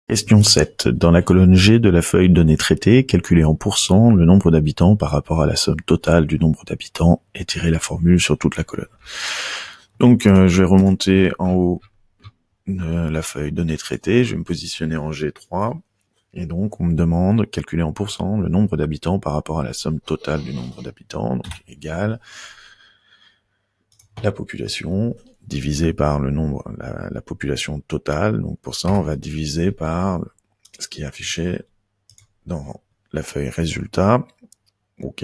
Question 7. Dans la colonne G de la feuille données traitées, calculez en pourcent le nombre d'habitants par rapport à la somme totale du nombre d'habitants et tirez la formule sur toute la colonne. Donc je vais remonter en haut de la feuille données traitées, je vais me positionner en G3, et donc on me demande calculer en pourcent le nombre d'habitants par rapport à la somme totale du nombre d'habitants, donc égale la population divisé par le nombre, la population totale. Donc pour ça, on va diviser par ce qui est affiché dans la feuille résultat. Ok.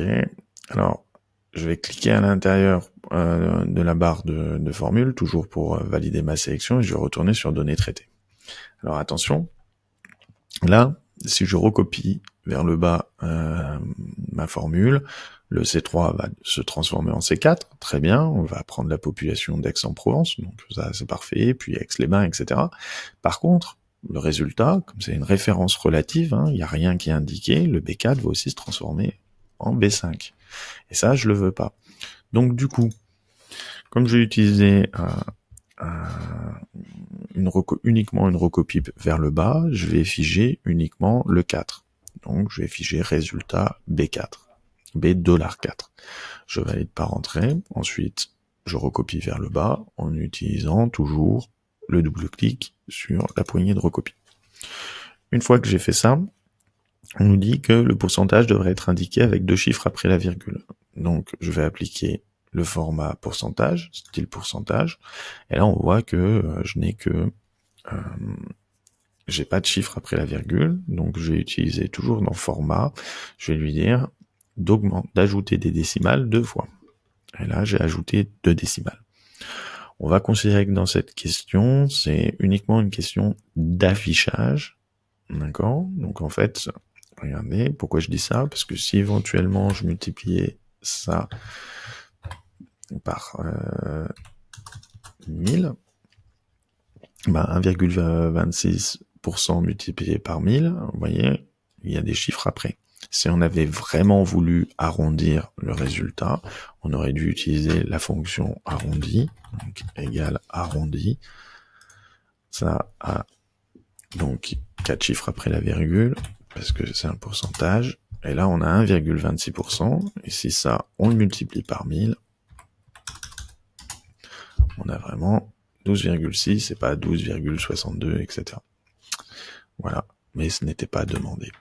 Alors, je vais cliquer à l'intérieur de la barre de formule, toujours pour valider ma sélection, et je vais retourner sur données traitées. Alors attention, là, si je recopie vers le bas ma formule, le C3 va se transformer en C4, très bien, on va prendre la population d'Aix-en-Provence, donc ça c'est parfait, puis Aix-les-Bains, etc. Par contre, le résultat, comme c'est une référence relative, il n'y a rien qui est indiqué, le B4 va aussi se transformer en B5. Et ça, je le veux pas. Donc du coup, comme j'ai utilisé uniquement une recopie vers le bas, je vais figer uniquement le 4. Donc je vais figer résultat B4. B$4. Je valide par entrée. Ensuite, je recopie vers le bas en utilisant toujours le double-clic sur la poignée de recopie. Une fois que j'ai fait ça, on nous dit que le pourcentage devrait être indiqué avec 2 chiffres après la virgule. Donc je vais appliquer le format pourcentage, style pourcentage, et là on voit que je n'ai que j'ai pas de chiffre après la virgule, donc je vais utiliser toujours dans format, je vais lui dire d'ajouter des décimales 2 fois. Et là, j'ai ajouté 2 décimales. On va considérer que dans cette question, c'est uniquement une question d'affichage. D'accord? Donc en fait, regardez, pourquoi je dis ça? Parce que si éventuellement je multipliais ça par 1000, 1,26% multiplié par 1000, vous voyez, il y a des chiffres après. Si on avait vraiment voulu arrondir le résultat, on aurait dû utiliser la fonction arrondi, donc égale arrondi. Ça a donc 4 chiffres après la virgule, parce que c'est un pourcentage. Et là, on a 1,26%. Et si ça, on le multiplie par 1000, on a vraiment 12,6 et pas 12,62, etc. Voilà. Mais ce n'était pas demandé.